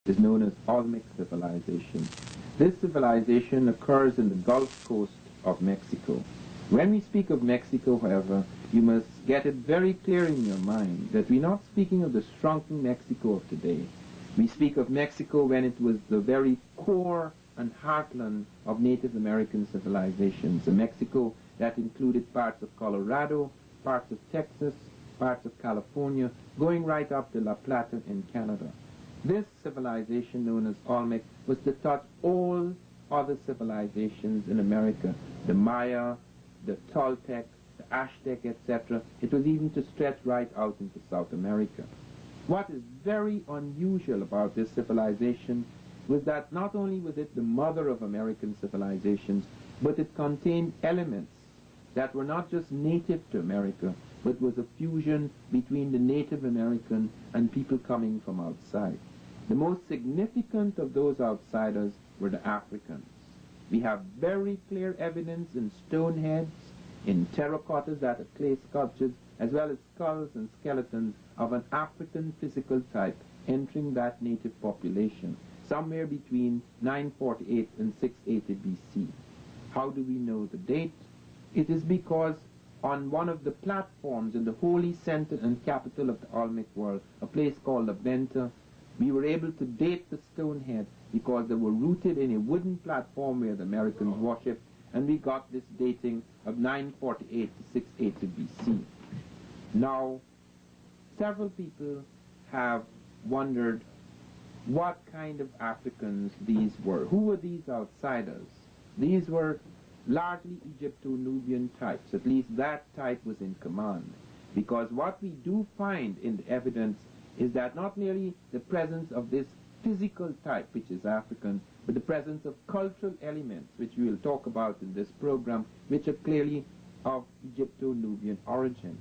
is known as Olmec civilization. This civilization occurs in the Gulf Coast of Mexico. When we speak of Mexico, however, you must get it very clear in your mind that we're not speaking of the shrunken Mexico of today. We speak of Mexico when it was the very core and heartland of Native American civilizations, a Mexico that included parts of Colorado, parts of Texas, parts of California, going right up to La Plata in Canada. This civilization, known as Olmec, was to touch all other civilizations in America, the Maya, the Toltec, the Aztec, etc. It was even to stretch right out into South America. What is very unusual about this civilization was that not only was it the mother of American civilizations, but it contained elements that were not just native to America, but was a fusion between the Native American and people coming from outside. The most significant of those outsiders were the Africans. We have very clear evidence in stone heads, in terracottas that are clay sculptures, as well as skulls and skeletons of an African physical type entering that native population, somewhere between 948 and 680 BC. How do we know the date? It is because on one of the platforms in the holy center and capital of the Olmec world, a place called La Venta, we were able to date the stone head because they were rooted in a wooden platform where the Americans worshipped, and we got this dating of 948 to 680 BC. Now, several people have wondered what kind of Africans these were. Who were these outsiders? These were largely Egypto-Nubian types. At least that type was in command. Because what we do find in the evidence is that not merely the presence of this physical type, which is African, but the presence of cultural elements, which we will talk about in this program, which are clearly of Egypto-Nubian origin.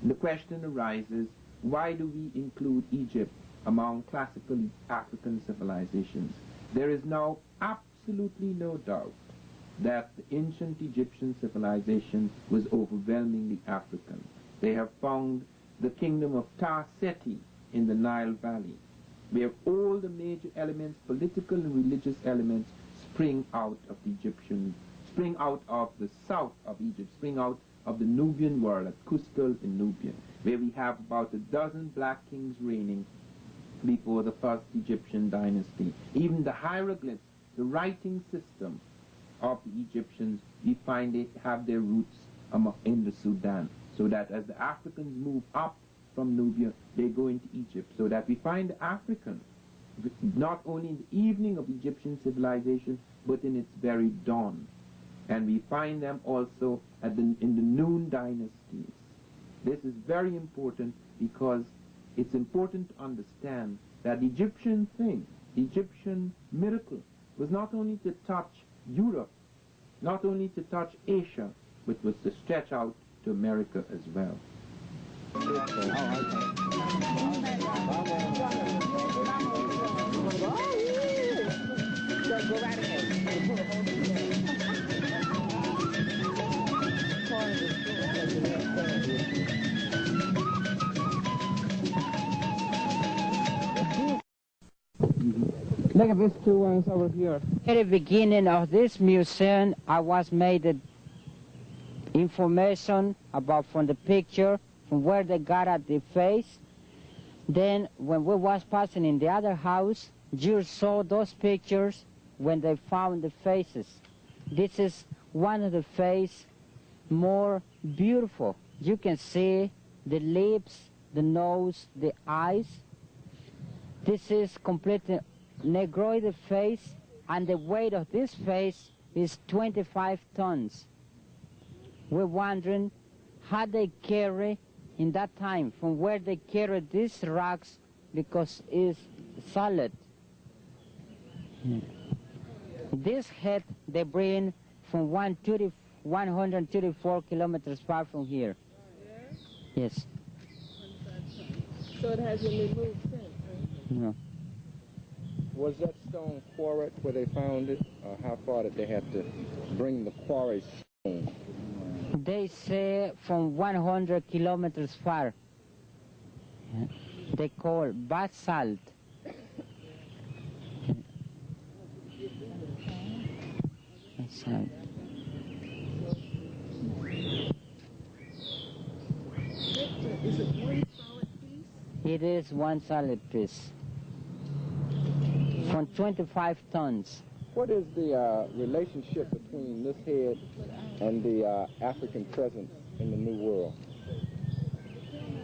The question arises, why do we include Egypt among classical African civilizations? There is now absolutely no doubt that the ancient Egyptian civilization was overwhelmingly African. They have found the kingdom of Ta-Seti in the Nile Valley, where all the major elements, political and religious elements, spring out of the south of Egypt, spring out of the Nubian world at Cuscal in Nubia, where we have about a dozen black kings reigning before the first Egyptian dynasty. Even the hieroglyphs, the writing system of the Egyptians, we find it have their roots in the Sudan, so that as the Africans move up from Nubia, they go into Egypt, so that we find the Africans not only in the evening of Egyptian civilization, but in its very dawn. And we find them also in the noon dynasties. This is very important because it's important to understand that the Egyptian thing, the Egyptian miracle, was not only to touch Europe, not only to touch Asia, but was to stretch out to America as well. Look at these two ones over here. At the beginning of this museum, I was made the information about from the picture, from where they got at the face. Then when we was passing in the other house, you saw those pictures when they found the faces. This is one of the face more beautiful. You can see the lips, the nose, the eyes. This is completely negroid face, and the weight of this face is 25 tons. We're wondering how they carry in that time, from where they carry these rocks, because it's solid. This head they bring from 134 kilometers far from here. Yes. So it hasn't been moved since, right? No. Was that stone quarried where they found it? Or how far did they have to bring the quarry stone? They say from 100 kilometers far. They call basalt. It is one solid piece from 25 tons. What is the relationship between this head and the African presence in the New World?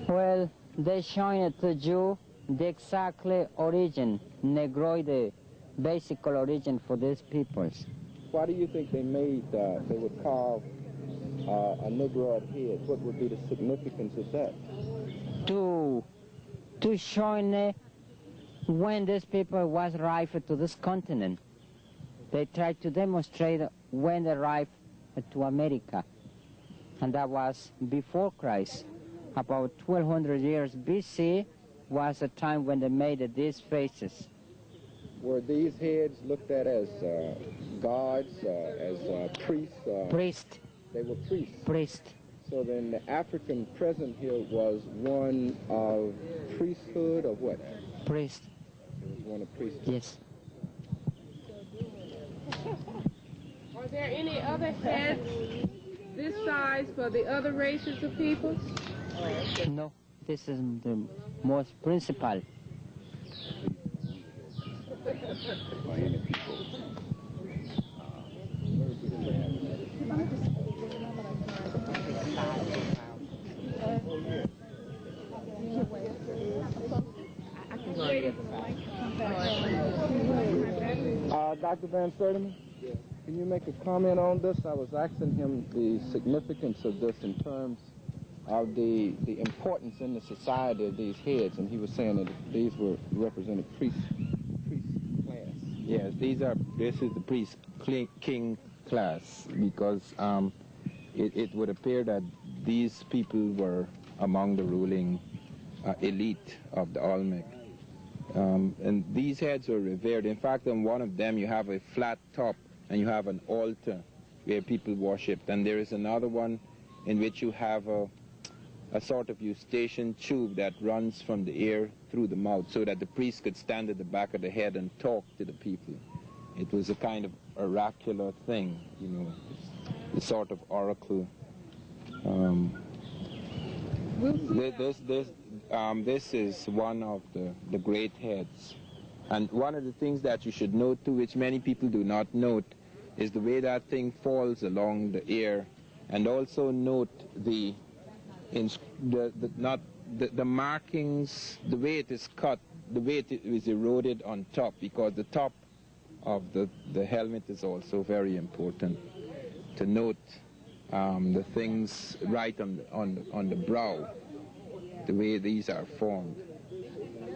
Well, they showing it to you the exactly origin, Negroid, the basic origin for these peoples. Why do you think they would carve a Negroid head? What would be the significance of that? To show when these people was arrived to this continent. They tried to demonstrate when they arrived to America, and that was before Christ. About 1200 years BC was the time when they made these faces. Were these heads looked at as gods, as priests? Priest. They were priests. Priest. So then the African present here was one of priesthood or what? Priest. It was one of priesthood. Yes. Are there any other heads this size for the other races of people? No, this is the most principal. By any people. Dr. Van Sertima, can you make a comment on this? I was asking him the significance of this in terms of the importance in the society of these heads, and he was saying that these were represented priest class. Yes, this is the priest king class, because it would appear that these people were among the ruling elite of the Olmec. And these heads were revered. In fact, on one of them you have a flat top and you have an altar where people worshipped. And there is another one in which you have a sort of eustachian tube that runs from the ear through the mouth so that the priest could stand at the back of the head and talk to the people. It was a kind of oracular thing, you know, a sort of oracle. This is one of the great heads. And one of the things that you should note too, which many people do not note, is the way that thing falls along the ear. And also note the markings, the way it is cut, the way it is eroded on top, because the top of the helmet is also very important to note the things right on the brow, the way these are formed,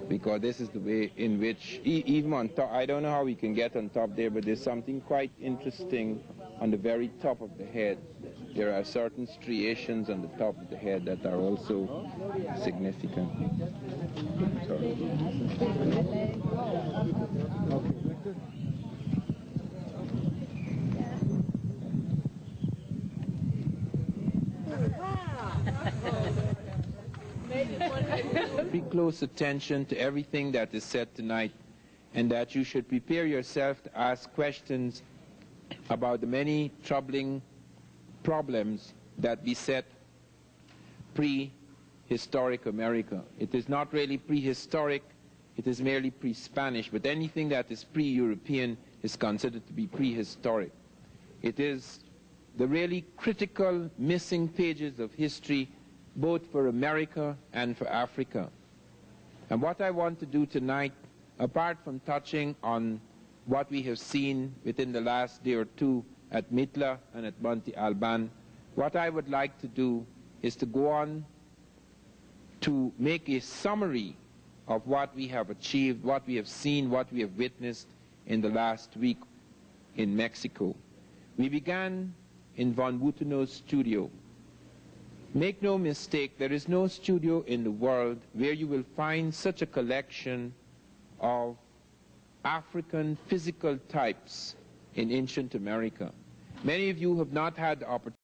because this is the way in which even on top, I don't know how we can get on top there, but there's something quite interesting on the very top of the head. There are certain striations on the top of the head that are also significant. Sorry. Pay close attention to everything that is said tonight, and that you should prepare yourself to ask questions about the many troubling problems that beset prehistoric America. It is not really prehistoric, it is merely pre-Spanish, but anything that is pre-European is considered to be prehistoric. It is the really critical missing pages of history, both for America and for Africa. And what I want to do tonight, apart from touching on what we have seen within the last day or two at Mitla and at Monte Alban, what I would like to do is to go on to make a summary of what we have achieved, what we have seen, what we have witnessed in the last week in Mexico. We began in von Butenau's studio. Make no mistake, there is no studio in the world where you will find such a collection of African physical types in ancient America. Many of you have not had the opportunity